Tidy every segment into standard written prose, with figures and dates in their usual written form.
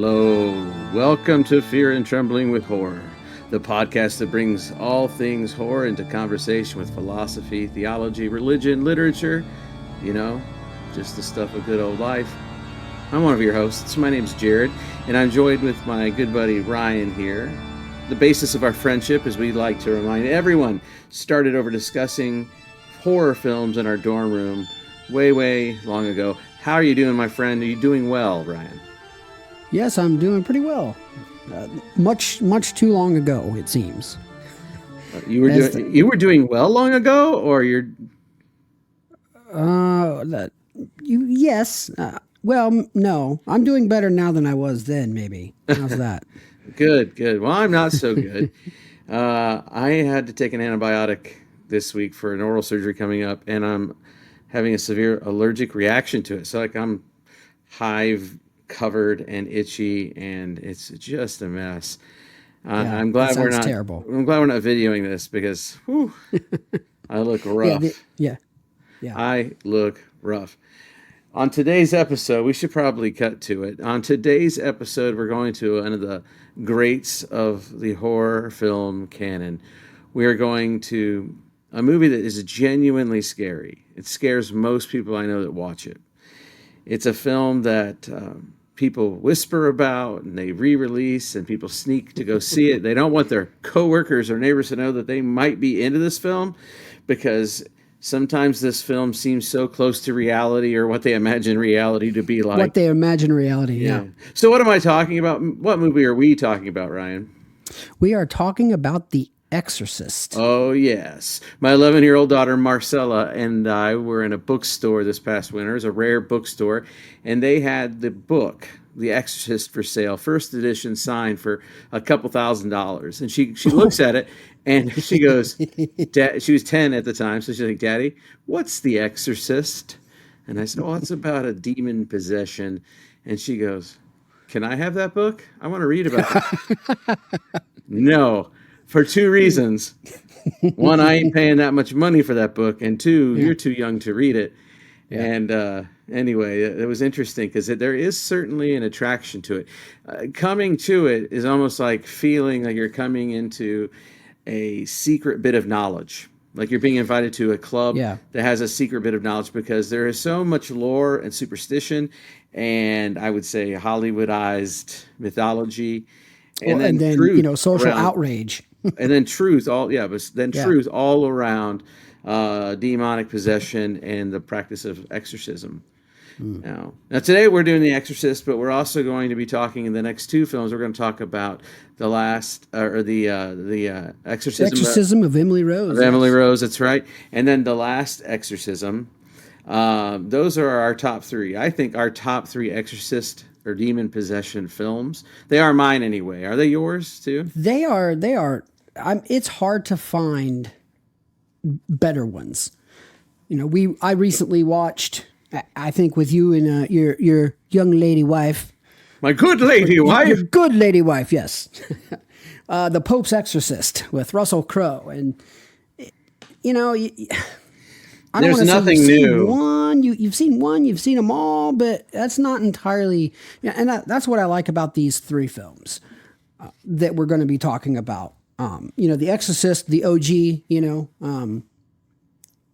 Hello, welcome to Fear and Trembling with Horror, the podcast that brings all things horror into conversation with philosophy, theology, religion, literature, just the stuff of good old life. I'm one of your hosts. My name's Jared, and I'm joined with my good buddy Ryan here. The basis of our friendship, as we like to remind everyone, started over discussing horror films in our dorm room way long ago. How are you doing, my friend? Are you doing well, Ryan? Yes, I'm doing pretty well. Much too long ago, it seems. You were doing well long ago, or you're? Yes. Well, no. I'm doing better now than I was then. Maybe. How's that? Good. Well, I'm not so good. I had to take an antibiotic this week for an oral surgery coming up, and I'm having a severe allergic reaction to it. So I'm hive covered and itchy, and it's just a mess. I'm glad we're not terrible. I'm glad we're not videoing this because I look rough. Yeah. I look rough. On today's episode, we should probably cut to it. On today's episode, we're going to one of the greats of the horror film canon. We are going to a movie that is genuinely scary. It scares most people I know that watch it. It's a film that people whisper about, and they re-release, and people sneak to go see it. They don't want their coworkers or neighbors to know that they might be into this film, because sometimes this film seems so close to reality, or what they imagine reality to be like. What they imagine reality, yeah. So what am I talking about? What movie are we talking about, Ryan? We are talking about The Exorcist. Oh, yes. My 11-year-old daughter, Marcella, and I were in a bookstore this past winter. It was a rare bookstore, and they had the book, The Exorcist, for sale, first edition, signed for a couple $1,000s. And she looks at it, and she goes, she was 10 at the time, so she's like, "Daddy, what's The Exorcist?" And I said, "Oh, it's about a demon possession." And she goes, "Can I have that book? I want to read about it." No. For two reasons. One, I ain't paying that much money for that book. And two, you're too young to read it. Yeah. And anyway, it was interesting because there is certainly an attraction to it. Coming to it is almost like feeling like you're coming into a secret bit of knowledge. Like you're being invited to a club that has a secret bit of knowledge, because there is so much lore and superstition, and I would say Hollywoodized mythology. And then social outrage. And then truth all around demonic possession and the practice of exorcism. Now today we're doing The Exorcist, but we're also going to be talking in the next two films. We're going to talk about the Exorcism of Emily Rose. Emily Rose, that's right. And then The Last Exorcism. Those are our top three. I think our top three Exorcist or demon possession films. They are mine anyway. Are they yours too? They are. It's hard to find better ones. I recently watched, I think with you and your young lady wife. My good lady wife? Your good lady wife, yes. The Pope's Exorcist with Russell Crowe. And, there's nothing new. You've seen one, you've seen them all, but that's not entirely. Yeah, and that's what I like about these three films that we're going to be talking about. The Exorcist, the OG, and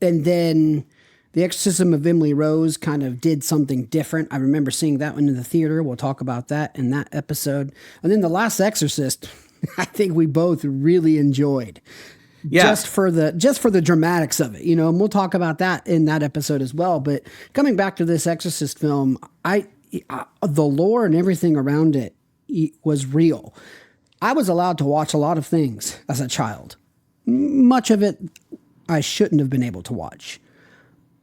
then The Exorcism of Emily Rose kind of did something different. I remember seeing that one in the theater. We'll talk about that in that episode. And then The Last Exorcist, I think we both really enjoyed. Yeah. Just for the dramatics of it, and we'll talk about that in that episode as well. But coming back to this Exorcist film, the lore and everything around it was real. I was allowed to watch a lot of things as a child. Much of it I shouldn't have been able to watch.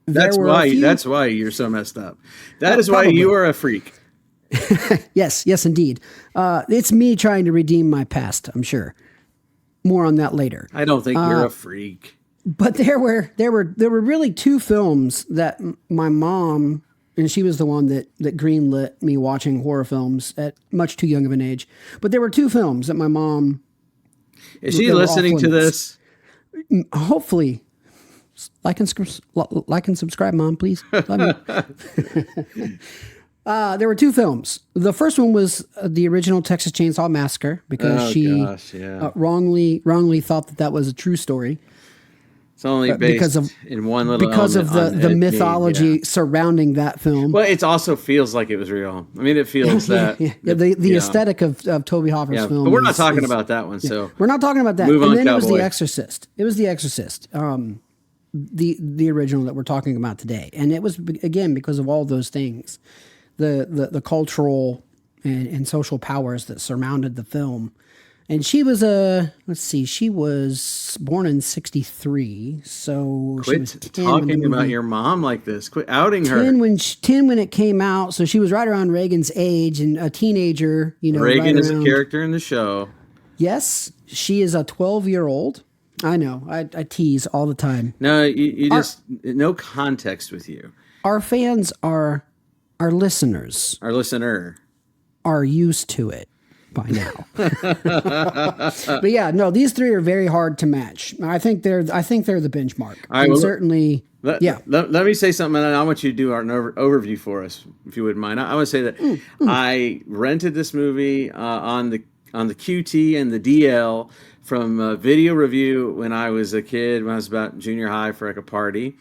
That's why you're so messed up. That is probably why you are a freak. Yes, indeed. It's me trying to redeem my past, I'm sure. More on that later. I don't think you're a freak. But there were really two films that my mom, and she was the one that greenlit me watching horror films at much too young of an age. But there were two films that my mom. Is she listening to this? Hopefully. Like and subscribe, Mom, please. Love you. There were two films. The first one was the original Texas Chainsaw Massacre because wrongly thought that was a true story. It's only based in one little because of the mythology yeah. surrounding that film. Well, it also feels like it was real. I mean, it feels that the aesthetic of Toby Hoffer's film. But we're not talking about that one. So we're not talking about that. Move on, and then Cowboy. It was The Exorcist. It was The Exorcist. The original that we're talking about today, and it was again because of all those things, the cultural and social powers that surrounded the film. And she was she was born in 1963, so quit she was 10 talking about your mom like this. Quit outing her. 10 when it came out, so she was right around Reagan's age and a teenager. Reagan is a character in the show. Yes, she is a 12-year-old. I know. I tease all the time. No, you just no context with you. Our fans our listeners. Our listener are used to it by now. But yeah, no, these three are very hard to match. I think they're the benchmark. All right, well, certainly. Let me say something, and I want you to do an overview for us, if you wouldn't mind. I want to say that I rented this movie on the QT and the DL from Video Review when I was a kid, when I was about junior high for like a party,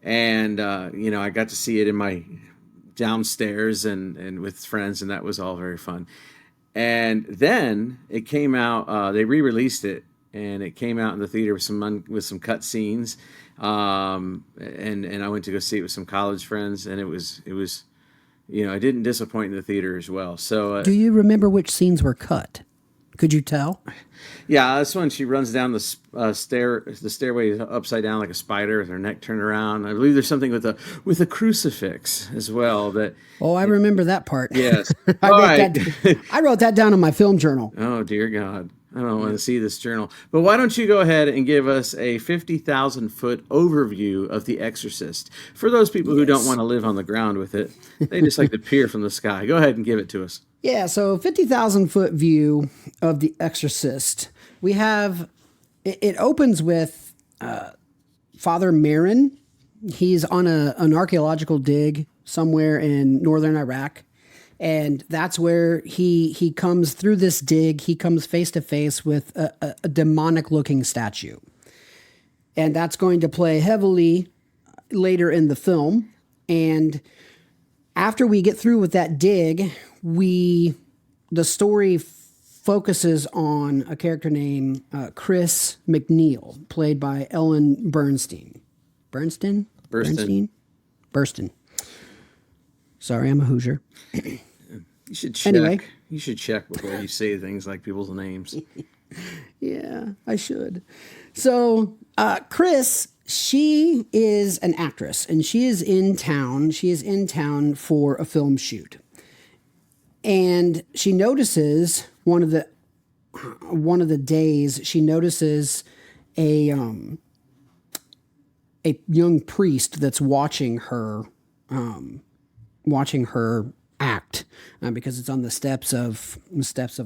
and I got to see it in my downstairs and with friends, and that was all very fun. And then it came out. They re-released it, and it came out in the theater with some cut scenes. And I went to go see it with some college friends, and it was it didn't disappoint in the theater as well. So, do you remember which scenes were cut? Could you tell? Yeah, that's when she runs down the stairway upside down like a spider with her neck turned around. I believe there's something with a crucifix as well. I remember that part. Yes. I wrote that down in my film journal. Oh, dear God. I don't want to see this journal. But why don't you go ahead and give us a 50,000-foot overview of The Exorcist? For those people who don't want to live on the ground with it, they just like to peer from the sky. Go ahead and give it to us. Yeah, so 50,000-foot view of The Exorcist. We have, it opens with Father Marin. He's on an archaeological dig somewhere in northern Iraq. And that's where he comes through this dig. He comes face to face with a demonic-looking statue. And that's going to play heavily later in the film. And after we get through with that dig, the story focuses on a character named Chris McNeil, played by Ellen Bernstein. Bernstein. Sorry, I'm a Hoosier. You should check. Anyway. You should check before you say things like people's names. Yeah, I should. So, Chris, she is an actress, and she is in town. She is in town for a film shoot. And she notices one of the days, she notices a young priest that's watching her act because it's on the steps of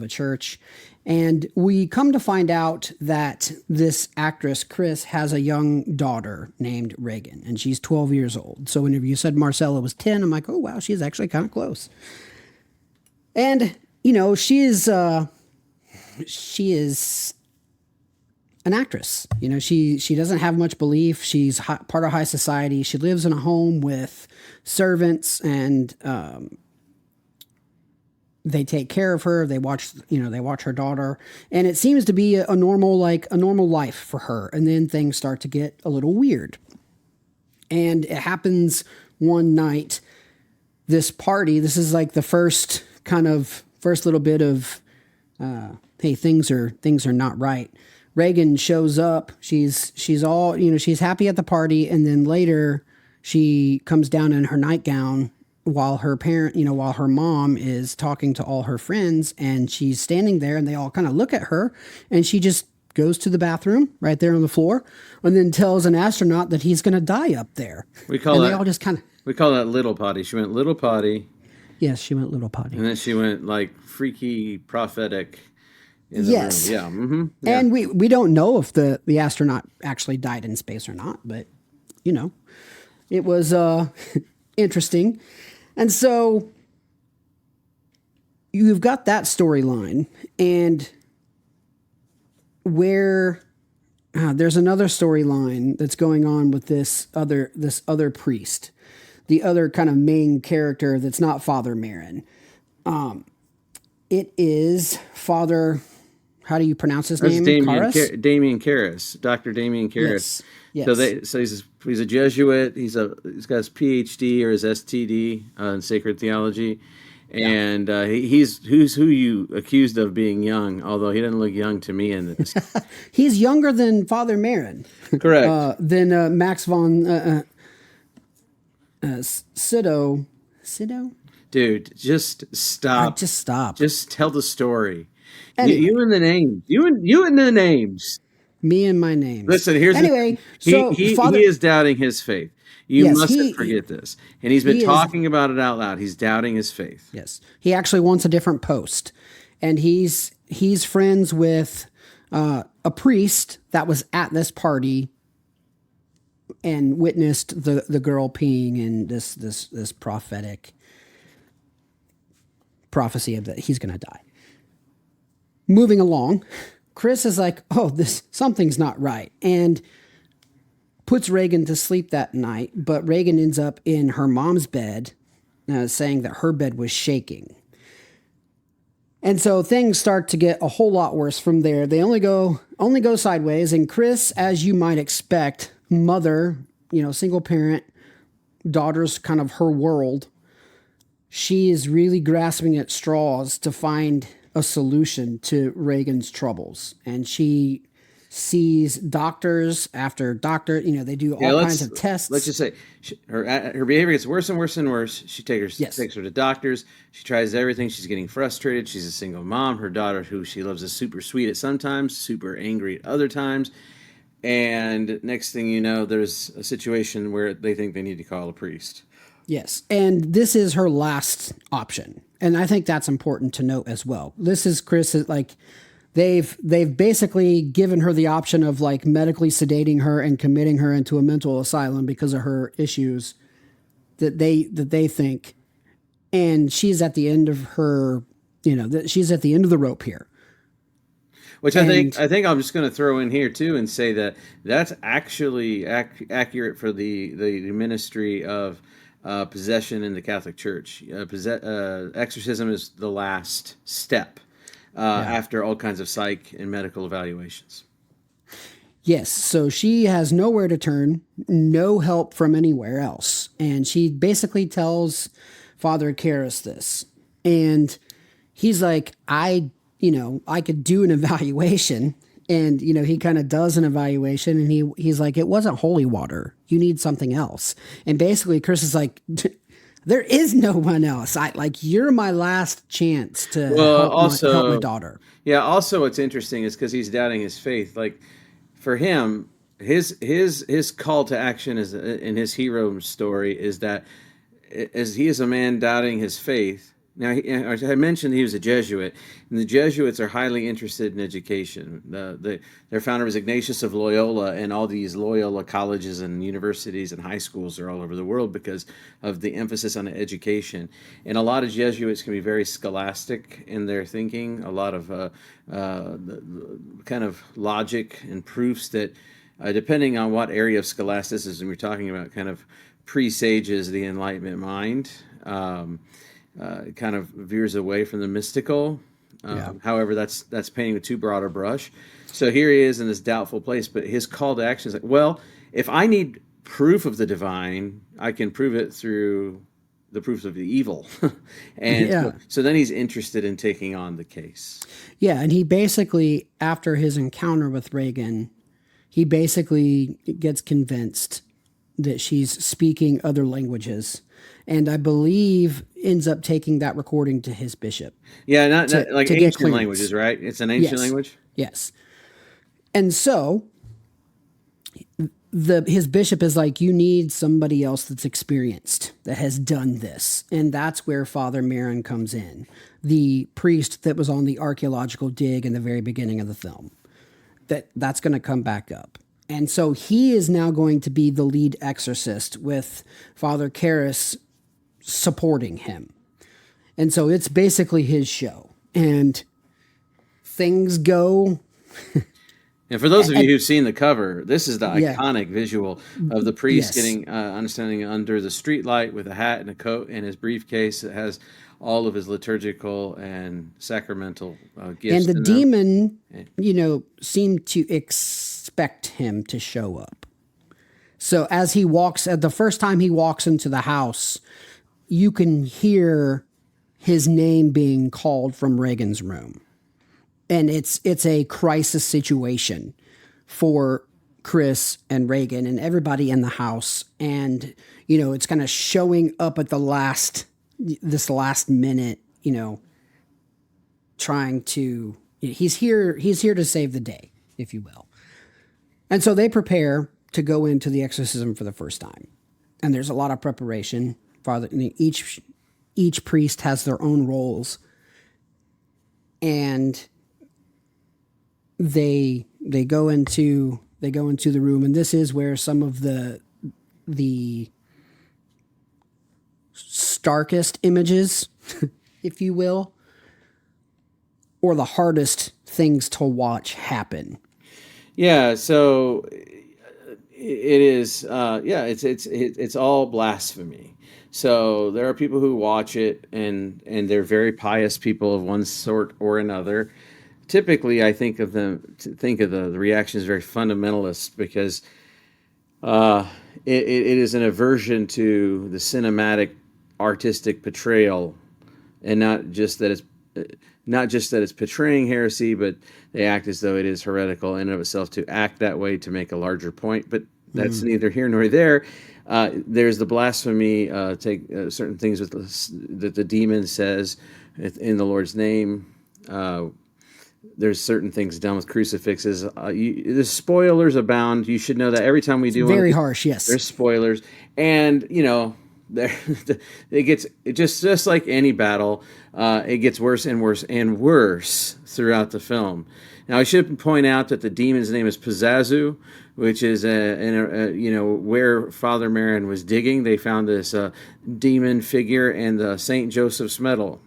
a church. And we come to find out that this actress, Chris, has a young daughter named Reagan, and she's 12 years old. So whenever you said Marcella was 10, I'm like, oh, wow, she's actually kind of close. And, she is an actress. She doesn't have much belief. She's part of high society. She lives in a home with servants, and they take care of her. They watch her daughter, and it seems to be a normal life for her. And then things start to get a little weird. And it happens one night. This party. This is like the first little bit of, hey, things are not right. Reagan shows up. She's all, she's happy at the party. And then later she comes down in her nightgown while her mom is talking to all her friends, and she's standing there, and they all kind of look at her, and she just goes to the bathroom right there on the floor and then tells an astronaut that he's going to die up there. We call that little potty. She went little potty. Yes, she went little potty. And then she went like freaky prophetic. Yes. Yeah. Mm-hmm. Yeah. And we don't know if the astronaut actually died in space or not, but it was interesting. And so you've got that storyline, and where there's another storyline that's going on with this other priest, the other kind of main character that's not Father Marin. It is Father. How do you pronounce his name? Damien Charis, Dr. Damien Charis. Yes. So he's a Jesuit. He's got his PhD or his STD in sacred theology, and he's who you accused of being young, although he doesn't look young to me in this. He's younger than Father Marin. Correct. Than Max von Sydow. Sydow? Dude, just stop. Just stop. Just tell the story. Anyway. You and the names. You and the names. Me and my names. Listen, he is doubting his faith. You mustn't forget this. And he's been talking about it out loud. He's doubting his faith. Yes. He actually wants a different post. And he's friends with a priest that was at this party and witnessed the girl peeing in this prophetic prophecy of that he's going to die. Moving along, Chris is like, oh, something's not right, and puts Reagan to sleep that night, but Reagan ends up in her mom's bed, saying that her bed was shaking. And so things start to get a whole lot worse from there. They only go sideways, and Chris, as you might expect, mother, single parent, daughter's kind of her world, she is really grasping at straws to find a solution to Reagan's troubles. And she sees doctors after doctor, they do all kinds of tests. Let's just say her behavior gets worse and worse and worse. She takes her to doctors. She tries everything. She's getting frustrated. She's a single mom. Her daughter, who she loves, is super sweet at sometimes, super angry at other times. And next thing you know, there's a situation where they think they need to call a priest. Yes. And this is her last option. And I think that's important to note as well. This is Chris, they've basically given her the option of medically sedating her and committing her into a mental asylum because of her issues that they think. And she's at the end of her, she's at the end of the rope here. Which I think I'm just going to throw in here too and say that that's actually accurate for the ministry of possession in the Catholic Church. Exorcism is the last step after all kinds of psych and medical evaluations. Yes, so she has nowhere to turn, no help from anywhere else. And she basically tells Father Charis this. And he's like, I could do an evaluation. And, he kind of does an evaluation, and he's like, it wasn't holy water. You need something else. And basically Chris is like, there is no one else. You're my last chance to help my daughter. Yeah. Also what's interesting is because he's doubting his faith. For him, his call to action in his hero story is that as he is a man doubting his faith. Now, I mentioned he was a Jesuit, and the Jesuits are highly interested in education. Their founder was Ignatius of Loyola, and all these Loyola colleges and universities and high schools are all over the world because of the emphasis on education. And a lot of Jesuits can be very scholastic in their thinking, a lot of kind of logic and proofs that, depending on what area of scholasticism we're talking about, kind of presages the Enlightenment mind. Kind of veers away from the mystical. However, that's painting with too broad a brush. So here he is in this doubtful place, but his call to action is well, if I need proof of the divine, I can prove it through the proofs of the evil. And so then he's interested in taking on the case. Yeah, and he basically, after his encounter with Reagan, he basically gets convinced that she's speaking other languages. And I believe ends up taking that recording to his bishop. Yeah, not like ancient languages, right? It's an ancient language? Yes. And so his bishop is like, you need somebody else that's experienced, that has done this. And that's where Father Marin comes in, the priest that was on the archaeological dig in the very beginning of the film. That's going to come back up. And so he is now going to be the lead exorcist with Father Charis supporting him. And so it's basically his show. And things go. And for those of you who've seen the cover, this is the Yeah. iconic visual of the priest Yes. getting understanding under the streetlight with a hat and a coat and his briefcase that has all of his liturgical and sacramental gifts. And the in them. demon, seemed to expect him to show up. So as he walks, the first time he walks into the house, you can hear his name being called from Reagan's room. And it's a crisis situation for Chris and Reagan and everybody in the house. And, it's kind of showing up at this last minute, trying to, he's here to save the day, if you will. And so they prepare to go into the exorcism for the first time. And there's a lot of preparation. Each priest has their own roles. And they go into the room, and this is where some of the starkest images, if you will, or the hardest things to watch happen. Yeah, so it is. It's all blasphemy. So there are people who watch it, and they're very pious people of one sort or another. Typically, I think of the reaction as very fundamentalist because it is an aversion to the cinematic, artistic portrayal, and not just that it's portraying heresy, but they act as though it is heretical in and of itself to act that way to make a larger point. But that's neither here nor there. There's the blasphemy, take certain things that the demon says in the Lord's name. There's certain things done with crucifixes. The spoilers abound. You should know that every time we do very harsh. Yes, there's spoilers, and it gets just like any battle. It gets worse and worse and worse throughout the film. Now, I should point out that the demon's name is Pazazu, which is where Father Marin was digging. They found this demon figure in the St. Joseph's medal.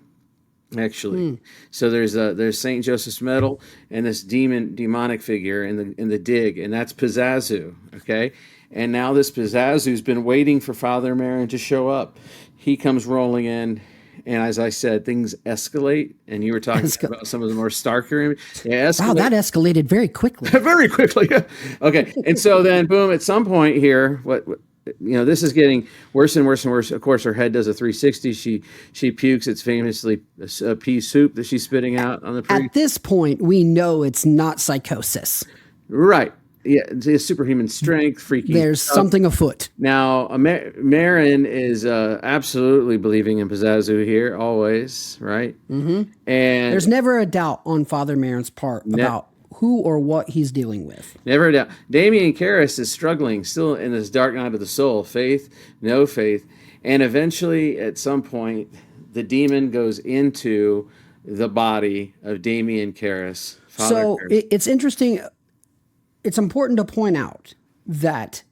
Actually, so there's Saint Joseph's medal and this demonic figure in the dig, and that's Pazazu. Okay, and now this Pazazu's been waiting for Father Marin to show up. He comes rolling in, and as I said, things escalate. And you were talking about some of the more starker. Wow, that escalated very quickly. Very quickly. Okay, and so then, boom! At some point here, this is getting worse and worse and worse. Of course, her head does a 360. She pukes. It's famously a pea soup that she's spitting out on the priest. At this point, we know it's not psychosis. Right. Yeah, it's superhuman strength, freaking. There's something afoot. Now, Marin is absolutely believing in Pazazu here, always, right? Mm-hmm. And there's never a doubt on Father Marin's part about who or what he's dealing with. Never a doubt. Damien Charis is struggling still in this dark night of the soul. Faith, no faith. And eventually, at some point, the demon goes into the body of Damien Charis. So it's interesting. It's important to point out that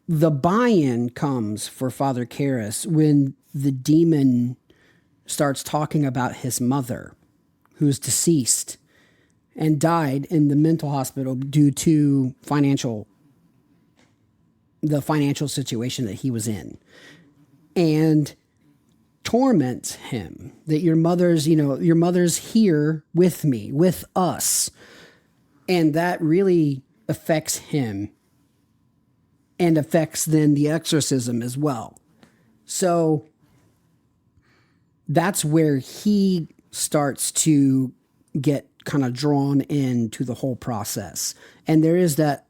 the buy-in comes for Father Charis when the demon starts talking about his mother, who's deceased and died in the mental hospital due to the financial situation that he was in, and torments him that your mother's here with me, with us. And that really affects him and affects then the exorcism as well. So that's where he starts to get kind of drawn into the whole process. And there is that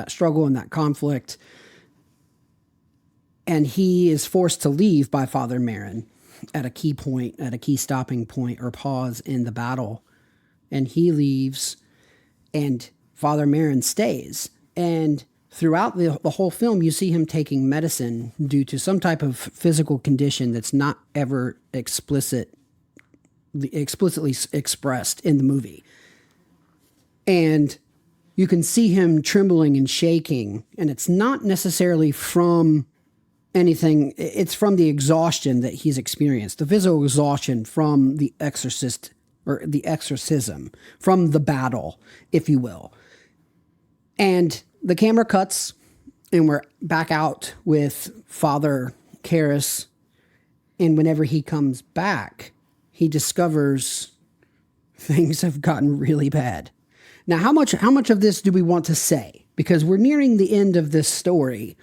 struggle and that conflict. And he is forced to leave by Father Marin at a key stopping point or pause in the battle. And he leaves, and Father Marin stays. And throughout the whole film, you see him taking medicine due to some type of physical condition that's not ever explicitly expressed in the movie. And you can see him trembling and shaking, and it's not necessarily from anything. It's from the exhaustion that he's experienced, the physical exhaustion from the exorcist or the exorcism, from the battle, if you will. And the camera cuts, and we're back out with Father Charis. And whenever he comes back, he discovers things have gotten really bad. Now, how much of this do we want to say? Because we're nearing the end of this story.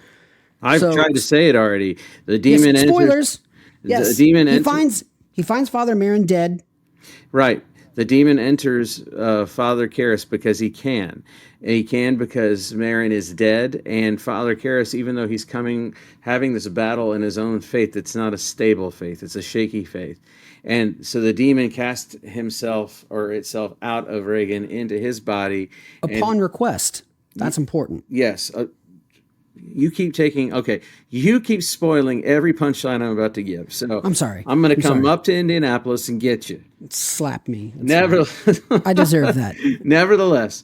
I've tried to say it already. The demon enters. Spoilers. Yes. The demon enters. He finds Father Marin dead. Right. The demon enters Father Charis because he can. And he can because Marin is dead. And Father Charis, even though he's having this battle in his own faith, it's not a stable faith. It's a shaky faith. And so the demon casts himself or itself out of Reagan into his body. Upon request. That's important. Yes. You keep spoiling every punchline I'm about to give. So I'm sorry. I'm going to come up to Indianapolis and get you. Slap me. Nevertheless, I deserve that. Nevertheless,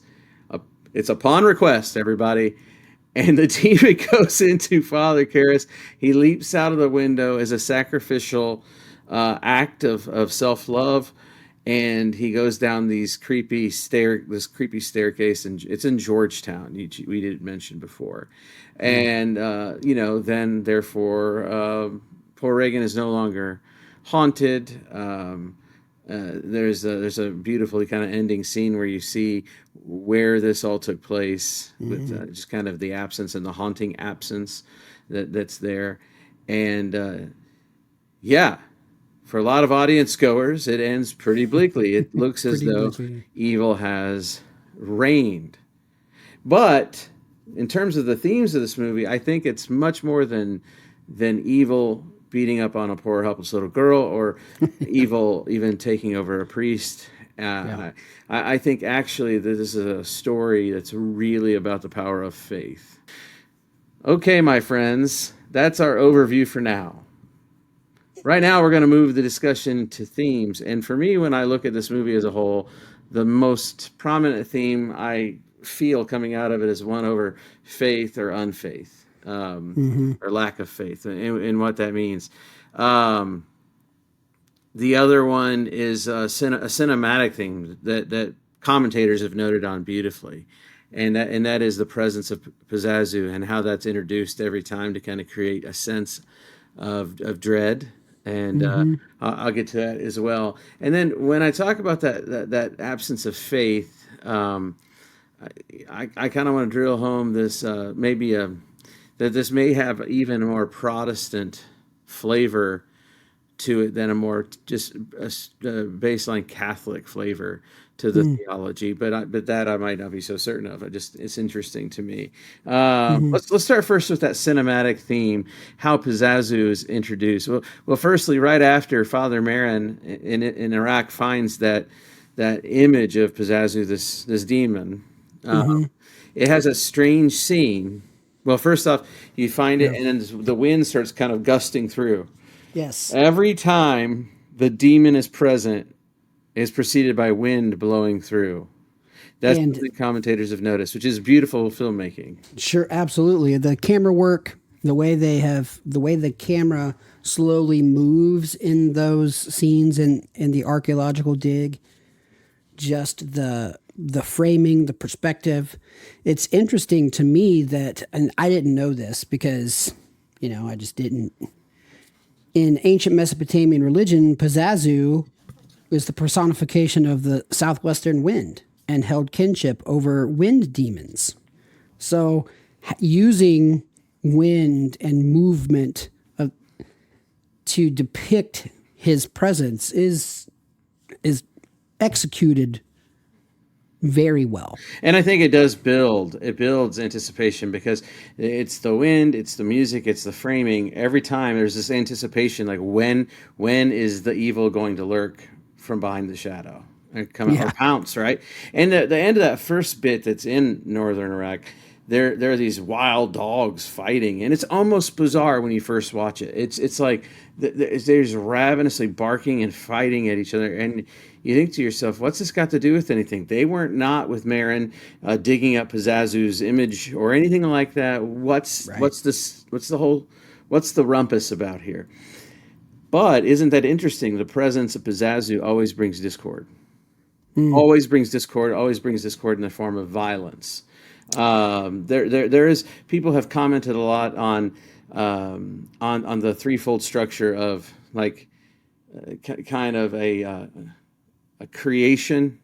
it's upon request, everybody. And the demon goes into Father Charis. He leaps out of the window as a sacrificial act of self-love. And he goes down this creepy staircase, and it's in Georgetown. We didn't mention before, and then therefore, poor Reagan is no longer haunted. There's a beautifully kind of ending scene where you see where this all took place with just kind of the absence and the haunting absence that's there, and for a lot of audience goers, it ends pretty bleakly. It looks as though evil has reigned. But in terms of the themes of this movie, I think it's much more than evil beating up on a poor, helpless little girl, or evil even taking over a priest. I think actually this is a story that's really about the power of faith. Okay, my friends, that's our overview for now. Right now, we're going to move the discussion to themes. And for me, when I look at this movie as a whole, the most prominent theme I feel coming out of it is one over faith or unfaith, or lack of faith, and what that means. The other one is a cinematic theme that commentators have noted on beautifully. And that is the presence of Pazazu and how that's introduced every time to kind of create a sense of dread. And I'll get to that as well. And then when I talk about that absence of faith, I kind of want to drill home this that this may have even a more Protestant flavor to it than a more just a baseline Catholic flavor to the theology, but that I might not be so certain of. It's interesting to me. Let's start first with that cinematic theme, how Pazazu is introduced. Well, firstly, right after Father Marin in Iraq finds that image of Pazazu, this demon, it has a strange scene. Well, first off, you find it, and then the wind starts kind of gusting through. Yes. Every time the demon is present, is preceded by wind blowing through. That's what the commentators have noticed, which is beautiful filmmaking. Sure, absolutely. The camera work, the way the camera slowly moves in those scenes in the archaeological dig, just the framing, the perspective. It's interesting to me that, and I didn't know this because, I just didn't. In ancient Mesopotamian religion, Pazazu is the personification of the southwestern wind and held kinship over wind demons. So using wind and movement to depict his presence is executed very well. And I think it builds anticipation because it's the wind, it's the music, it's the framing. Every time there's this anticipation, like when is the evil going to lurk from behind the shadow and come out or pounce, right? And the end of that first bit that's in northern Iraq, there are these wild dogs fighting, and it's almost bizarre when you first watch it. It's like there's ravenously barking and fighting at each other, and you think to yourself, what's this got to do with anything? They weren't not with Marin digging up Pazazu's image or anything like that. What's the What's the rumpus about here? But isn't that interesting? The presence of Pazazu always brings discord. Mm. Always brings discord. Always brings discord in the form of violence. There is people have commented a lot on the threefold structure of like kind of a creation,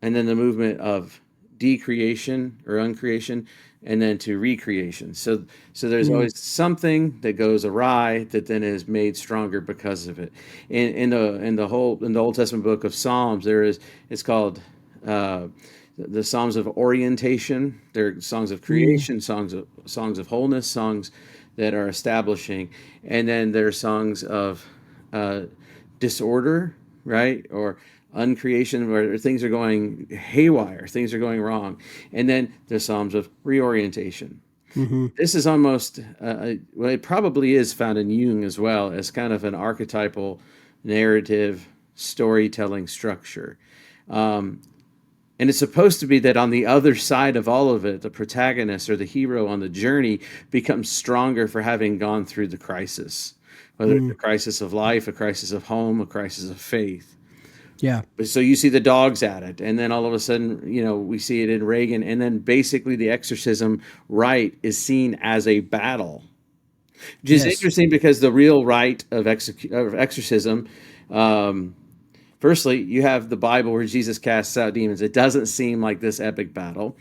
and then the movement of decreation or uncreation, and then to recreation. So there's always something that goes awry that then is made stronger because of it. In the Old Testament book of Psalms, it's called the Psalms of orientation. They're songs of creation, songs of wholeness, songs that are establishing, and then there are songs of disorder, right, or uncreation, where things are going haywire, things are going wrong, and then the Psalms of reorientation. This is almost well, it probably is found in Jung as well as kind of an archetypal narrative storytelling structure. And it's supposed to be that on the other side of all of it, the protagonist or the hero on the journey becomes stronger for having gone through the crisis, whether it's a crisis of life, a crisis of home, a crisis of faith. Yeah. So you see the dogs at it, and then all of a sudden, we see it in Reagan, and then basically the exorcism rite is seen as a battle, which is interesting because the real rite of exorcism, firstly, you have the Bible where Jesus casts out demons. It doesn't seem like this epic battle.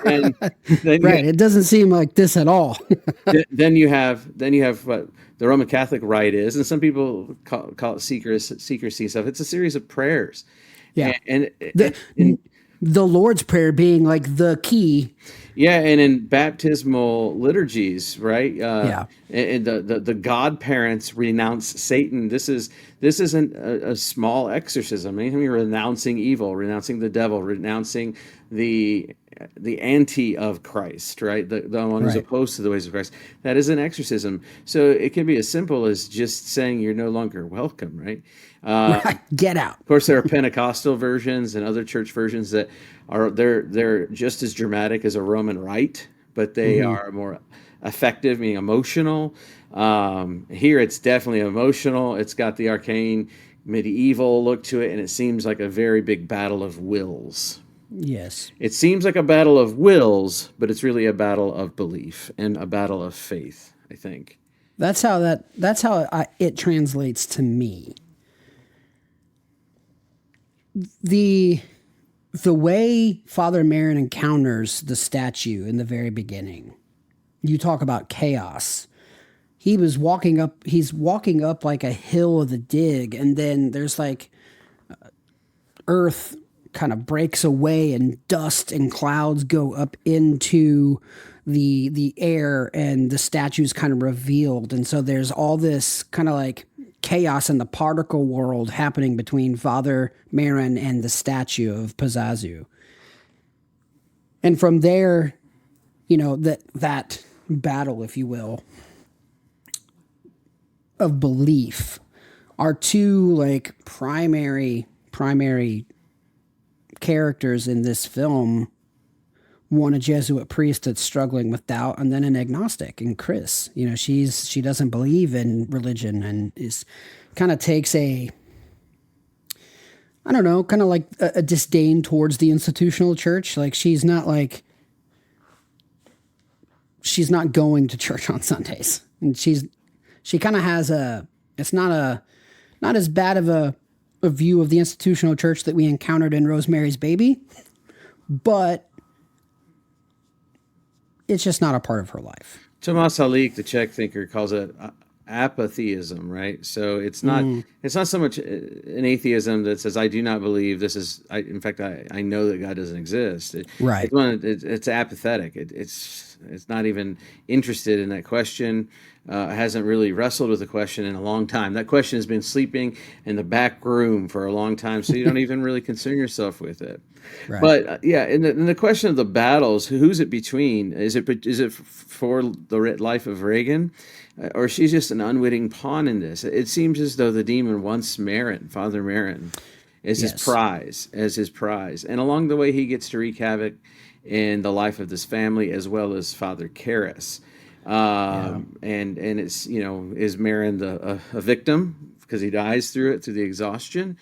And then Right. It doesn't seem like this at all. then you have what the Roman Catholic rite is, and some people call it secrecy stuff. It's a series of prayers. Yeah. And The Lord's Prayer being like the key. yeah, and in baptismal liturgies, right? Yeah. And the godparents renounce Satan. This isn't a small exorcism. Anytime you're renouncing evil, renouncing the devil, renouncing the anti of Christ, right? The one who's opposed to the ways of Christ. That is an exorcism. So it can be as simple as just saying you're no longer welcome, right? Get out. Of course, there are Pentecostal versions and other church versions that are they're just as dramatic as a Roman rite, but they are more effective, meaning emotional. Here, it's definitely emotional. It's got the arcane medieval look to it, and it seems like a very big battle of wills. Yes. It seems like a battle of wills, but it's really a battle of belief and a battle of faith, I think. That's how it translates to me. The way Father Marin encounters the statue in the very beginning, you talk about chaos. He's walking up like a hill of the dig, and then there's like earth kind of breaks away and dust and clouds go up into the air, and the statue's kind of revealed. And so there's all this kind of like chaos in the particle world happening between Father Marin and the statue of Pazazu. And from there, that battle, if you will, of belief are two like primary characters in this film. One, a Jesuit priest that's struggling with doubt, and then an agnostic in Chris. She doesn't believe in religion and is kind of takes a, I don't know, kind of like a disdain towards the institutional church. Like she's not going to church on Sundays, and she kind of has it's not as bad of a view of the institutional church that we encountered in Rosemary's Baby, but it's just not a part of her life. Tomas Halik, the Czech thinker, calls it apatheism, right? So it's not so much an atheism that says I do not believe this is. In fact, I know that God doesn't exist. Right. It's apathetic. It's not even interested in that question. Hasn't really wrestled with the question in a long time. That question has been sleeping in the back room for a long time, so you don't even really concern yourself with it. Right. But in the question of the battles, who's it between? Is it for the life of Reagan, or she's just an unwitting pawn in this? It seems as though the demon wants Father Marin, as his prize, and along the way he gets to wreak havoc in the life of this family as well as Father Charis. And it's, is Marin a victim because he dies through the exhaustion?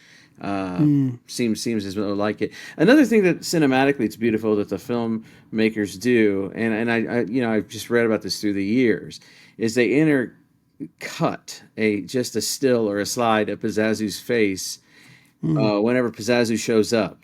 Seems as though like it. Another thing that cinematically it's beautiful that the filmmakers do, and I've just read about this through the years, is they intercut just a still or a slide of Pazazu's face whenever Pazazu shows up.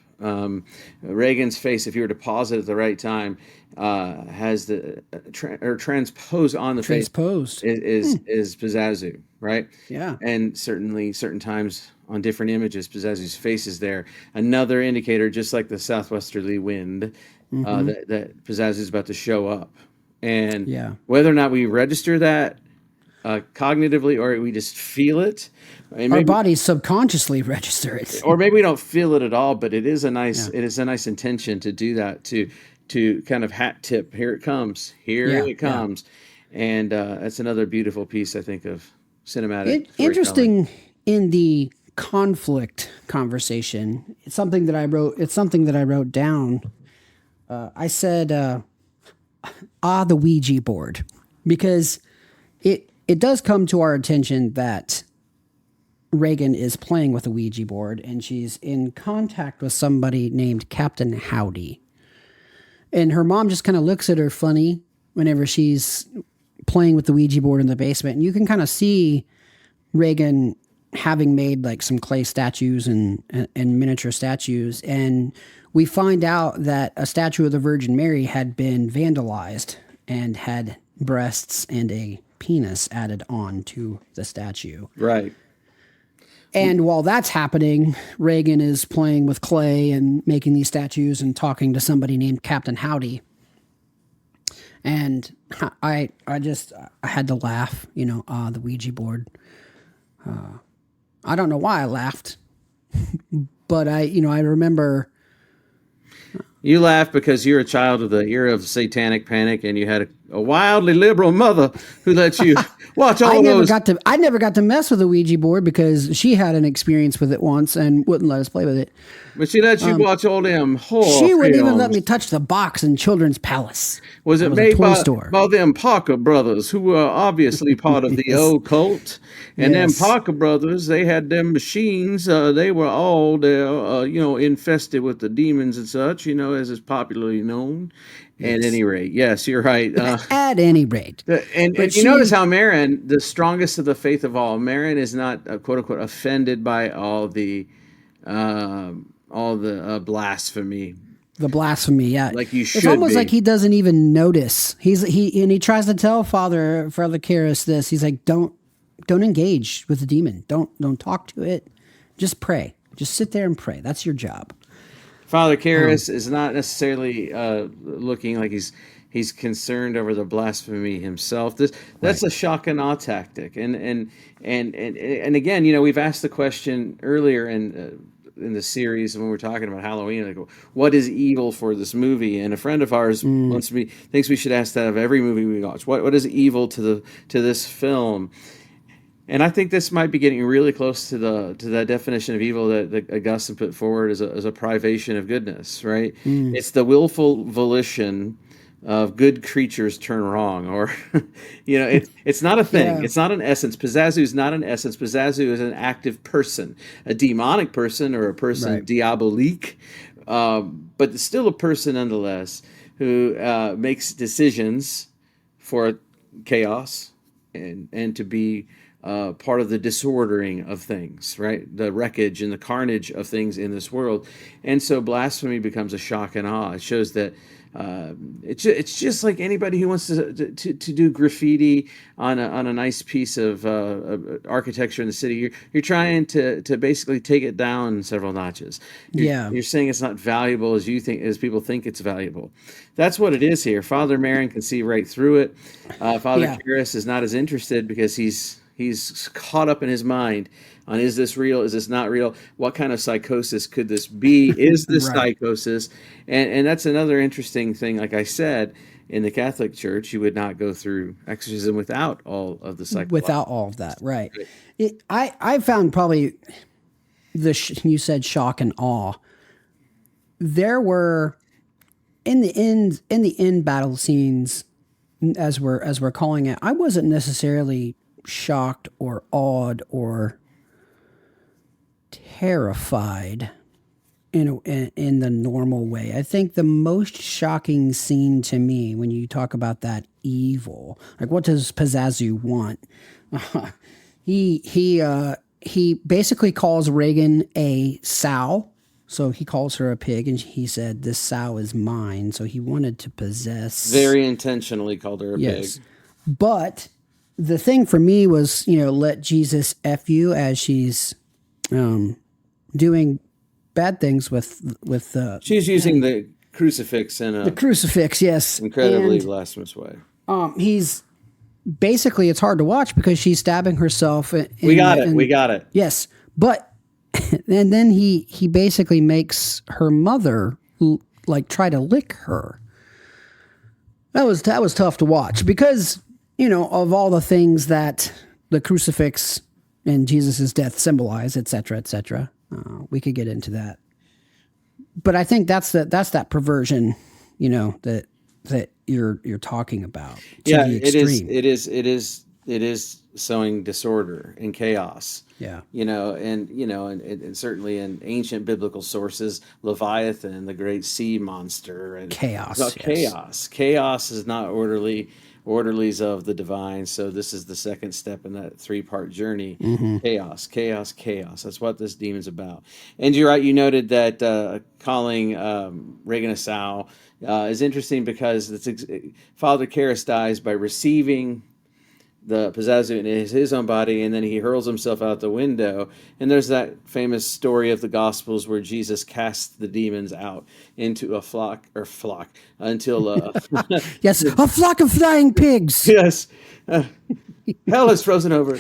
Reagan's face, if you were to pause it at the right time, has the transposed on the Transposed. face is Pazazu, right? Yeah. And certainly certain times on different images, Pazazu's face is there. Another indicator, just like the southwesterly wind, that Pazazu is about to show up. And whether or not we register that cognitively or we just feel it, and our bodies subconsciously register it, or maybe we don't feel it at all, but it is a nice intention to do that, to kind of hat tip, here it comes, it comes. And that's another beautiful piece, I think, of cinematic interesting in the conflict conversation. It's something that I wrote down. I said the Ouija board, because it does come to our attention that Reagan is playing with a Ouija board, and she's in contact with somebody named Captain Howdy. And her mom just kind of looks at her funny whenever she's playing with the Ouija board in the basement. And you can kind of see Reagan having made like some clay statues and miniature statues. And we find out that a statue of the Virgin Mary had been vandalized and had breasts and a penis added on to the statue. Right. And while that's happening, Reagan is playing with clay and making these statues and talking to somebody named Captain Howdy. And I had to laugh, the Ouija board. I don't know why I laughed, but I remember. You laugh because you're a child of the era of satanic panic, and you had a wildly liberal mother who let you watch all those. I never got to mess with the Ouija board because she had an experience with it once and wouldn't let us play with it. But she let you watch all them horror She wouldn't films. even let me touch the box in Children's Palace. Was it made by them Parker brothers, who were obviously part of the occult? And them Parker brothers, they had them machines. They were all there, infested with the demons and such, as is popularly known. At any rate, yes, you're right. At any rate. And you notice how Marin, the strongest of the faith of all, Marin is not, quote unquote, offended by all the blasphemy. The blasphemy, yeah. Like you should. It's almost like he doesn't even notice. He tries to tell Father Charis this. He's like, don't engage with the demon. Don't talk to it. Just pray. Just sit there and pray. That's your job. Father Charis is not necessarily looking like he's concerned over the blasphemy himself. That's a shock and awe tactic. And again, we've asked the question earlier in the series when we're talking about Halloween, like, what is evil for this movie? And a friend of ours thinks we should ask that of every movie we watch. What is evil to this film? And I think this might be getting really close to that definition of evil that Augustine put forward as a privation of goodness, right? It's the willful volition of good creatures turn wrong, or it's not a thing. Yeah. It's not an essence. Pazazu is not an essence. Pazazu is an active person, a demonic person, or a person diabolique, but it's still a person nonetheless who makes decisions for chaos and to be part of the disordering of things, right? The wreckage and the carnage of things in this world. And so blasphemy becomes a shock and awe. It shows that it's just like anybody who wants to do graffiti on a nice piece of architecture in the city. You're trying to basically take it down several notches. You're saying it's not valuable as people think it's valuable. That's what it is here. Father Marin can see right through it. Father Charis is not as interested because he's caught up in his mind on, is this real? Is this not real? What kind of psychosis could this be? Is this psychosis? And that's another interesting thing. Like I said, in the Catholic Church, you would not go through exorcism without all of the psychological. Without all of that, right. I found probably you said shock and awe. There were, in the end battle scenes, as we're calling it, I wasn't necessarily shocked or awed or terrified in the normal way. I think the most shocking scene to me when you talk about that evil, like what does Pazazu want? He basically calls Reagan a sow. So he calls her a pig, and he said, "This sow is mine." So he wanted to possess. Very intentionally called her a Yes, pig. but the thing for me was, let Jesus f you as she's doing bad things with She's using the crucifix in the a crucifix. Yes, incredibly and blasphemous way. he's basically, it's hard to watch because she's stabbing herself. We got it. Yes, but and then he basically makes her mother like try to lick her. That was tough to watch because of all the things that the crucifix and Jesus' death symbolize, etc., etc. We could get into that, but I think that's that perversion, that you're talking about. To the extreme. It is sowing disorder and chaos. Yeah. And certainly in ancient biblical sources, Leviathan, the great sea monster, and Chaos. well, Yes. Chaos is not orderlies of the divine. So this is the second step in that 3-part journey. Chaos. That's what this demon's about. And you're right. You noted that calling Reagan a sow is interesting because Father Charis dies by receiving the Pazazu in his own body, and then he hurls himself out the window. And there's that famous story of the Gospels where Jesus casts the demons out into a flock until Yes, a flock of flying pigs. yes, hell is frozen over.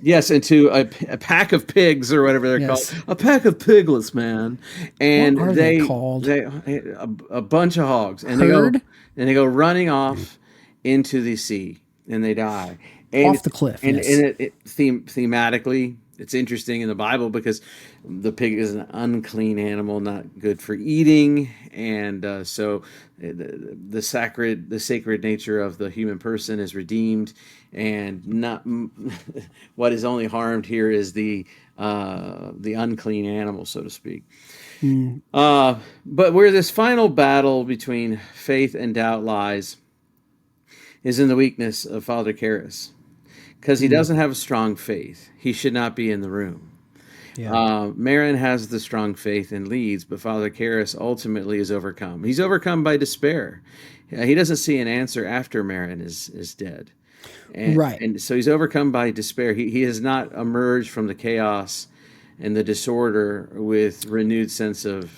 Yes, into a pack of pigs or whatever they're Yes. called, a pack of piglets, man. And What are they called? A bunch of hogs, and Herd? they go running off into the sea, and they die Off the cliff, And, yes. and thematically, it's interesting in the Bible because the pig is an unclean animal, not good for eating, and so the sacred nature of the human person is redeemed, and not what is only harmed here is the unclean animal, so to speak. But where this final battle between faith and doubt lies is in the weakness of Father Charis, because he doesn't have a strong faith. He should not be in the room. Yeah. Marin has the strong faith and leads, but Father Charis ultimately is overcome. He's overcome by despair. He doesn't see an answer after Marin is dead. Right. And so he's overcome by despair. He has not emerged from the chaos and the disorder with renewed sense of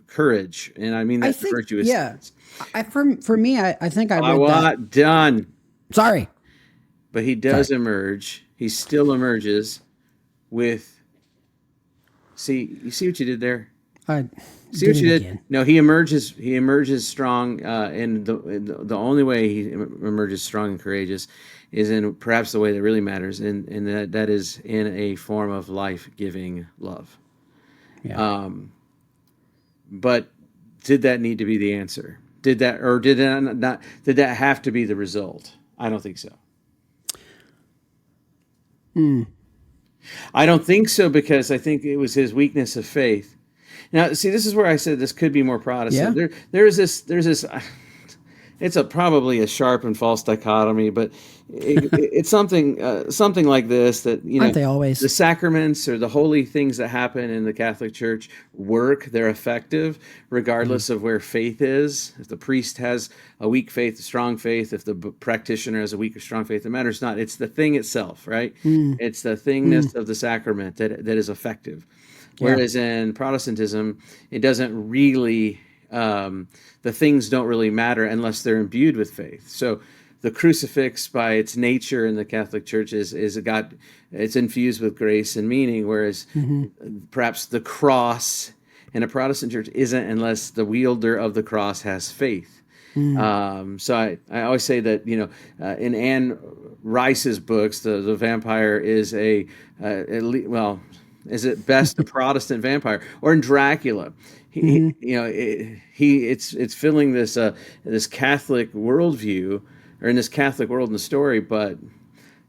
courage. And I mean that virtuous sense. For me, I think I read that. Done. Sorry. But he does emerge. He still emerges with. You see what you did there? I See what you did? again. No, he emerges. He emerges strong, and the only way he emerges strong and courageous is in perhaps the way that really matters, and that is in a form of life-giving love. Yeah. But did that need to be the answer? Did that not? Did that have to be the result? I don't think so. I don't think so, because I think it was his weakness of faith. Now, see, this is where I said this could be more Protestant. Yeah. There's this. It's probably a sharp and false dichotomy, but it's something like this, that Aren't they always? the sacraments or the holy things that happen in the Catholic Church work. They're effective regardless of where faith is. If the priest has a weak faith, a strong faith, if the practitioner has a weak or strong faith, it matters not. It's the thing itself, right? It's the thingness of the sacrament that is effective. Whereas in Protestantism, it doesn't really. The things don't really matter unless they're imbued with faith. So the crucifix, by its nature in the Catholic Church, it's infused with grace and meaning, whereas perhaps the cross in a Protestant church isn't, unless the wielder of the cross has faith. So I always say that in Anne Rice's books, the vampire is is at best a Protestant vampire. Or in Dracula, it's filling this Catholic worldview, or in this Catholic world in the story, but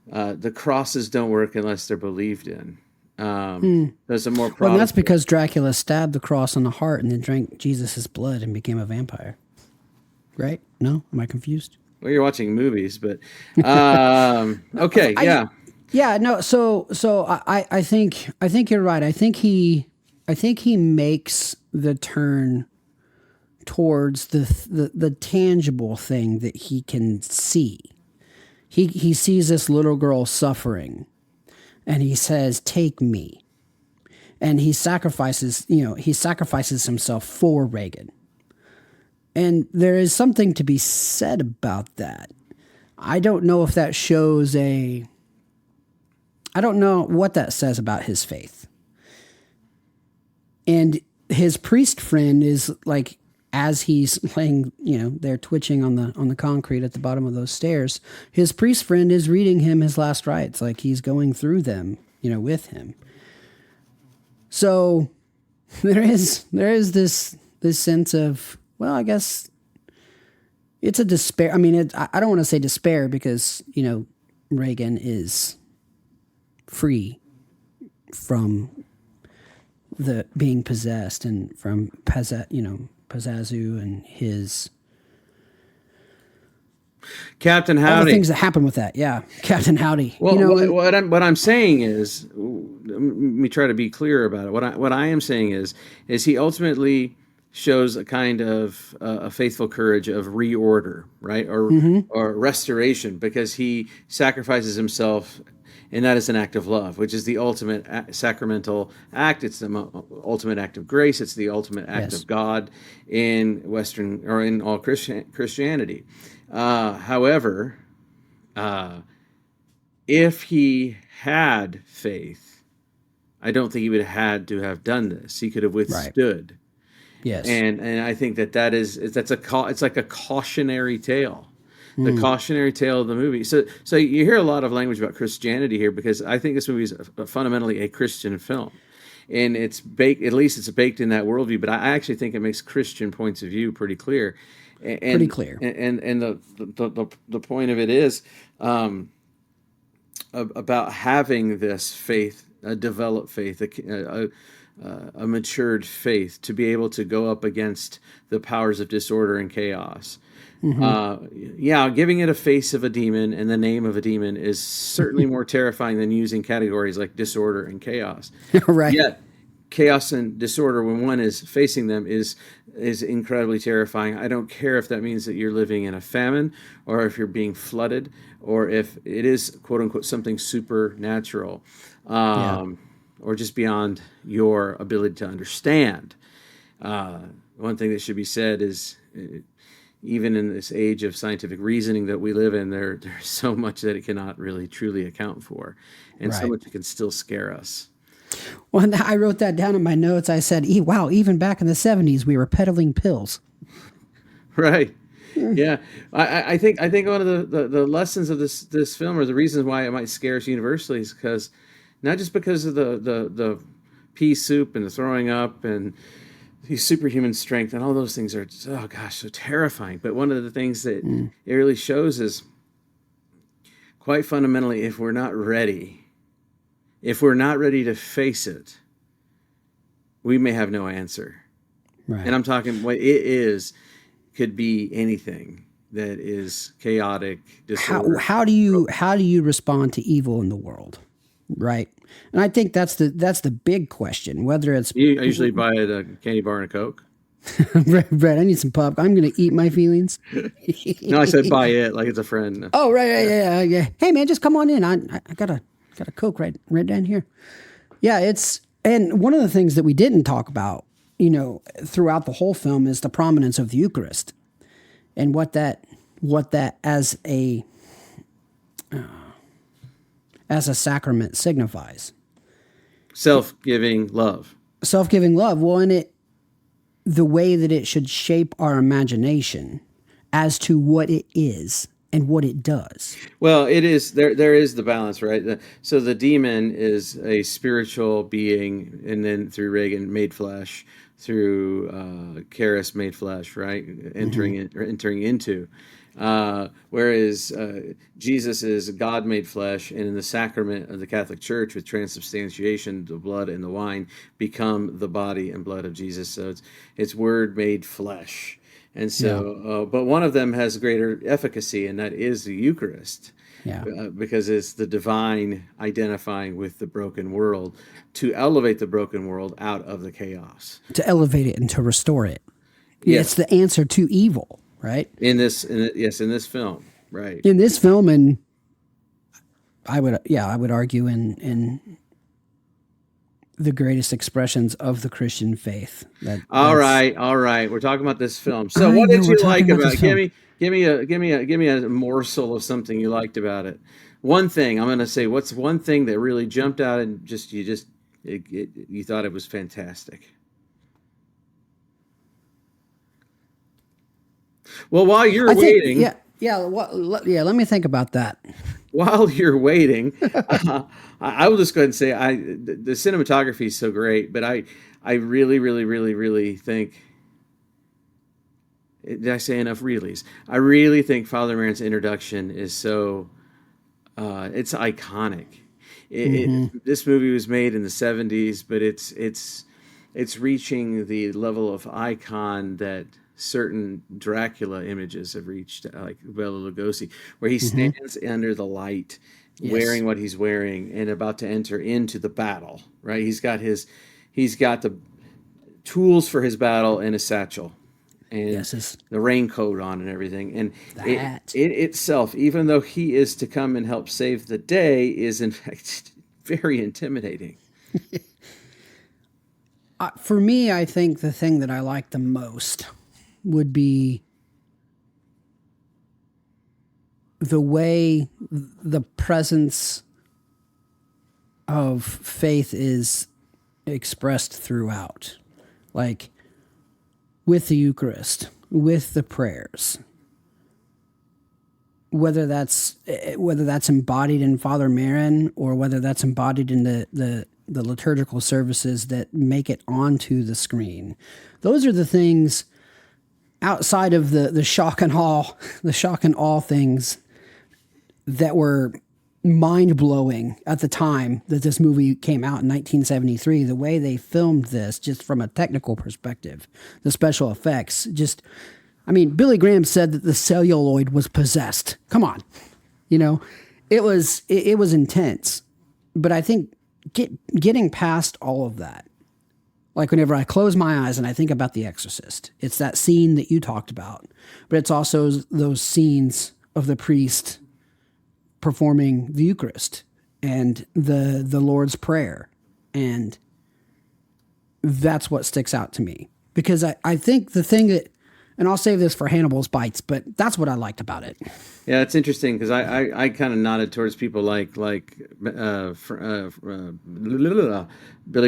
the crosses don't work unless they're believed in. There's a more Well, and that's Protestant. because Dracula stabbed the cross on the heart and then drank Jesus' blood and became a vampire. Right? No? Am I confused? Well, you're watching movies, but okay, yeah. Yeah, no. I think you're right. I think he makes the turn towards the tangible thing that he can see. He sees this little girl suffering, and he says, "Take me." And he sacrifices himself for Reagan. And there is something to be said about that. I don't know if that shows I don't know what that says about his faith. And his priest friend is like, as he's laying, they're twitching on the concrete at the bottom of those stairs, his priest friend is reading him his last rites, like he's going through them, with him. So there is this sense of, well, I guess it's a despair. I mean, I don't want to say despair because, Reagan is free from the being possessed and from Pazazu and his Captain all the Howdy. things that happen with that. Yeah, Captain Howdy. Well, what I'm saying is, let me try to be clear about it. What I am saying is he ultimately shows a kind of a faithful courage of reorder, right, or restoration, because he sacrifices himself, and that is an act of love, which is the ultimate sacramental act. It's the ultimate act of grace. It's the ultimate act of God in Western, or in all Christianity. However, if he had faith, I don't think he would have had to have done this. He could have withstood. Right. Yes. And I think it's like a cautionary tale. The cautionary tale of the movie. So you hear a lot of language about Christianity here, because I think this movie is fundamentally a Christian film, and it's baked. At least it's baked in that worldview. But I actually think it makes Christian points of view pretty clear. Pretty clear. And the point of it is about having this faith, a developed faith, a matured faith, to be able to go up against the powers of disorder and chaos. Giving it a face of a demon and the name of a demon is certainly more terrifying than using categories like disorder and chaos. Right. Yet, chaos and disorder, when one is facing them, is incredibly terrifying. I don't care if that means that you're living in a famine, or if you're being flooded, or if it is, quote unquote, something supernatural, or just beyond your ability to understand. One thing that should be said is, even in this age of scientific reasoning that we live in, there's so much that it cannot really truly account for, and so much that can still scare us. Well, I wrote that down in my notes. I said, wow, even back in the 70s, we were peddling pills. Right. Yeah. I think one of the lessons of this film, or the reasons why it might scare us universally, is because, not just because of the pea soup and the throwing up and the superhuman strength and all those things are, oh gosh, so terrifying. But one of the things that it really shows is, quite fundamentally, if we're not ready to face it, we may have no answer. Right. And I'm talking what it could be anything that is chaotic, disorder. How do you respond to evil in the world? Right. And I think that's the big question, whether it's... I usually buy a candy bar and a Coke. Brett, I need some pop. I'm going to eat my feelings. No, I said buy it like it's a friend. Oh, right. Yeah. Hey, man, just come on in. I got a Coke right down here. Yeah, and one of the things that we didn't talk about, throughout the whole film, is the prominence of the Eucharist, and what that as a sacrament signifies. Self-giving love. Well, and the way that it should shape our imagination as to what it is and what it does. Well, it is there is the balance, right? So the demon is a spiritual being, and then through Reagan made flesh, Charis made flesh, right? Entering into. Whereas Jesus is God made flesh, and in the sacrament of the Catholic Church with transubstantiation, the blood and the wine become the body and blood of Jesus. So it's Word made flesh. And so, but one of them has greater efficacy, and that is the Eucharist. Because it's the divine identifying with the broken world to elevate the broken world out of the chaos. To elevate it and to restore it. Yes. It's the answer to evil, right? In this film, right? In this film, and I would argue in the greatest expressions of the Christian faith. All right. We're talking about this film. So, what did you like about it? Give me a morsel of something you liked about it. One thing I'm going to say. What's one thing that really jumped out and you thought it was fantastic? Well, while you're waiting, let me think about that. While you're waiting, I will just go ahead and say the cinematography is so great, but I really, really, really, really think. Did I say enough reallys? I really think Father Marin's introduction is so, it's iconic. This movie was made in the 70s, but it's reaching the level of icon that certain Dracula images have reached, like Bela Lugosi, where he stands under the light, wearing what he's wearing, and about to enter into the battle. Right? He's got the tools for his battle in a satchel. And the raincoat on and everything. And it itself, even though he is to come and help save the day, is in fact very intimidating. For me, I think the thing that I like the most would be the way the presence of faith is expressed throughout. Like, with the Eucharist, with the prayers, whether that's embodied in Father Marin or whether that's embodied in the liturgical services that make it onto the screen. Those are the things outside of the shock and awe things that were mind-blowing at the time that this movie came out in 1973. The way they filmed this, just from a technical perspective, the special effects, Billy Graham said that the celluloid was possessed. Come on. It was intense. But I think getting past all of that, like whenever I close my eyes and I think about The Exorcist, it's that scene that you talked about, but it's also those scenes of the priest performing the Eucharist and the Lord's Prayer. And that's what sticks out to me. Because I think the thing that, and I'll save this for Hannibal's Bites, but that's what I liked about it. Yeah, it's interesting because I kind of nodded towards people like Billy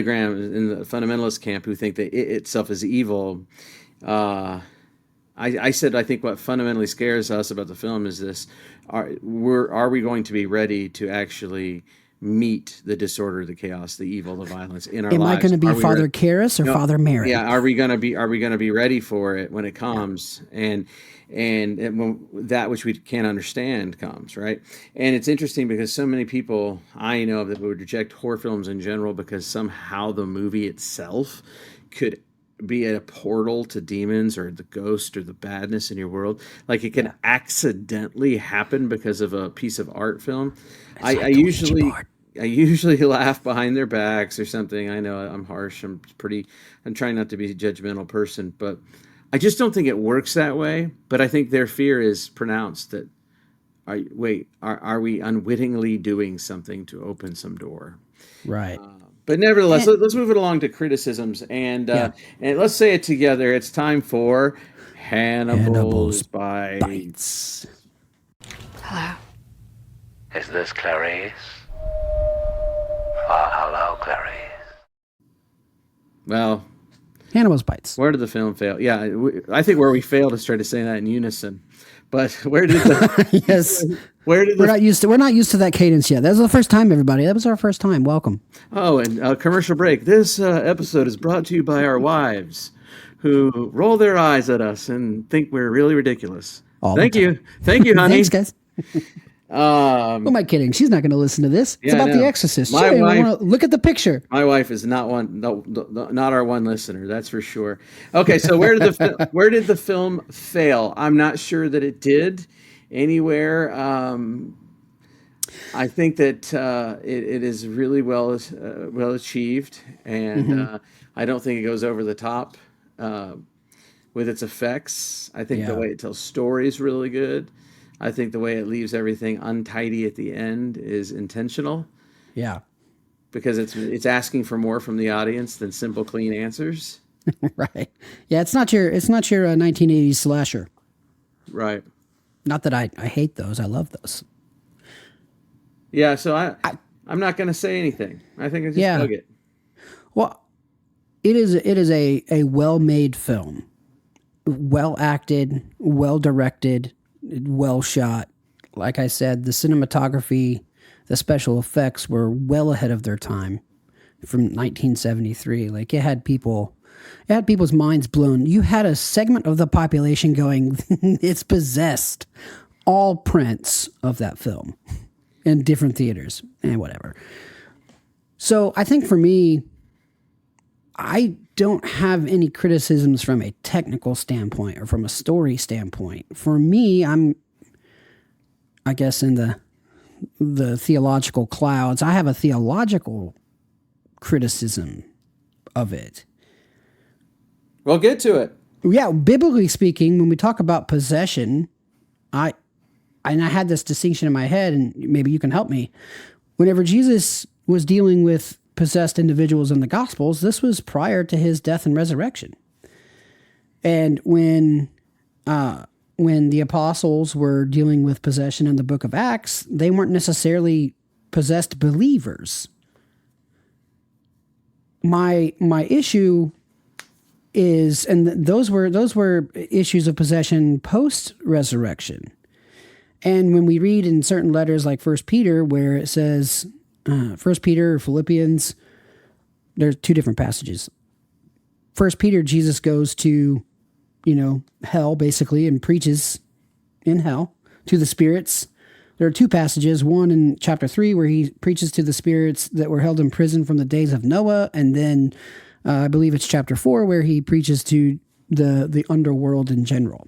Graham in the fundamentalist camp who think that it itself is evil. I said I think what fundamentally scares us about the film is this: are we going to be ready to actually meet the disorder, the chaos, the evil, the violence in our lives? Am I going to be Father Charis or Father Marin? Yeah, are we going to be ready for it when it comes? Yeah. And when that which we can't understand comes, right? And it's interesting because so many people I know that would reject horror films in general because somehow the movie itself could be a portal to demons or the ghost or the badness in your world. Like it can accidentally happen because of a piece of art film. I usually laugh behind their backs or something. I know I'm harsh. I'm trying not to be a judgmental person, but I just don't think it works that way. But I think their fear is pronounced that, are we unwittingly doing something to open some door? Right. But nevertheless, let's move it along to criticisms, and let's say it together. It's time for Hannibal's Bites. Hello. Is this Clarice? Oh, hello, Clarice. Well, Hannibal's Bites. Where did the film fail? Yeah, I think where we failed is try to say that in unison. But where did the Yes. where did We're the not used to that cadence yet. That was the first time, everybody. That was our first time. Welcome. oh, and commercial break. This episode is brought to you by our wives, who roll their eyes at us and think we're really ridiculous. All the time. Thank you, honey. Thanks, guys. Who am I kidding? She's not going to listen to this. It's Yeah, I about The know. Exorcist. My She don't even wife- wanna look at the picture. My wife is not one, no, not our one listener. That's for sure. Okay, so where did the film fail? I'm not sure that it did anywhere. I think that it is really well achieved, and I don't think it goes over the top with its effects. I think the Yeah. way it tells stories is really good. I think the way it leaves everything untidy at the end is intentional, Yeah. because it's asking for more from the audience than simple, clean answers. Right. Yeah, it's not your 1980s slasher. Right. Not that I hate those. I love those. Yeah. So I'm not going to say anything. I think I just Yeah. dug it. Well, it is a well-made film. Well acted, well directed, well shot. Like I said, the cinematography, the special effects were well ahead of their time from 1973. Like it had people's minds blown. You had a segment of the population going, it's possessed. All prints of that film in different theaters and whatever. So I think for me, I don't have any criticisms from a technical standpoint or from a story standpoint. For me, I guess in the theological clouds, I have a theological criticism of it. Well, get to it. Yeah, biblically speaking, when we talk about possession, I had this distinction in my head, and maybe you can help me. Whenever Jesus was dealing with possessed individuals in the Gospels, this was prior to his death and resurrection. And when the apostles were dealing with possession in the book of Acts, they weren't necessarily possessed believers. My issue is, and those were issues of possession post resurrection. And when we read in certain letters like 1 Peter, where it says 1 Peter or Philippians, there's two different passages. 1 Peter, Jesus goes to, hell basically and preaches in hell to the spirits. There are two passages, one in chapter 3 where he preaches to the spirits that were held in prison from the days of Noah, and then I believe it's chapter 4 where he preaches to the underworld in general.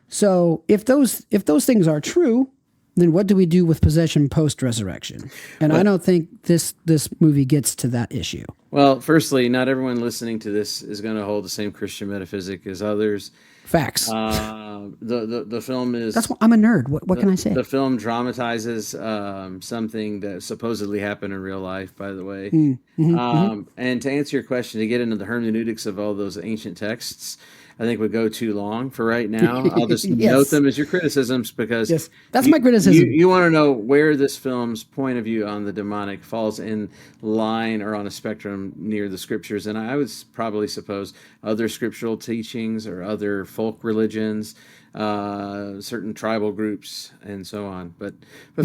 So if those things are true, then what do we do with possession post-resurrection? And I don't think this movie gets to that issue. Well, firstly, not everyone listening to this is going to hold the same Christian metaphysic as others. Facts. The film is... That's what, I'm a nerd. What can I say? The film dramatizes something that supposedly happened in real life, by the way. And to answer your question, to get into the hermeneutics of all those ancient texts, I think would go too long for right now. I'll just Yes. note them as your criticisms, because Yes, that's my criticism. You want to know where this film's point of view on the demonic falls in line or on a spectrum near the scriptures. And I would probably suppose other scriptural teachings or other folk religions, certain tribal groups, and so on. But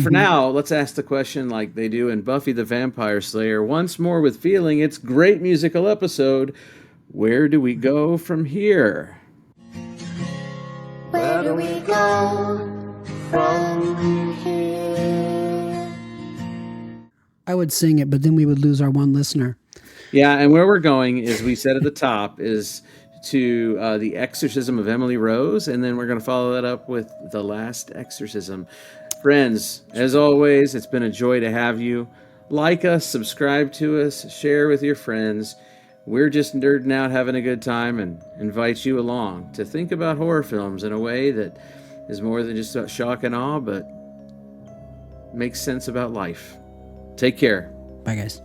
for now, let's ask the question like they do in Buffy the Vampire Slayer, once more with feeling. It's great musical episode. Where do we go from here? Where do we go from here? I would sing it, but then we would lose our one listener. Yeah, and where we're going, as we said at the top, is to the exorcism of Emily Rose, and then we're going to follow that up with the last exorcism. Friends, as always, it's been a joy to have you. Like us, subscribe to us, share with your friends. We're just nerding out, having a good time, and invite you along to think about horror films in a way that is more than just shock and awe, but makes sense about life. Take care. Bye, guys.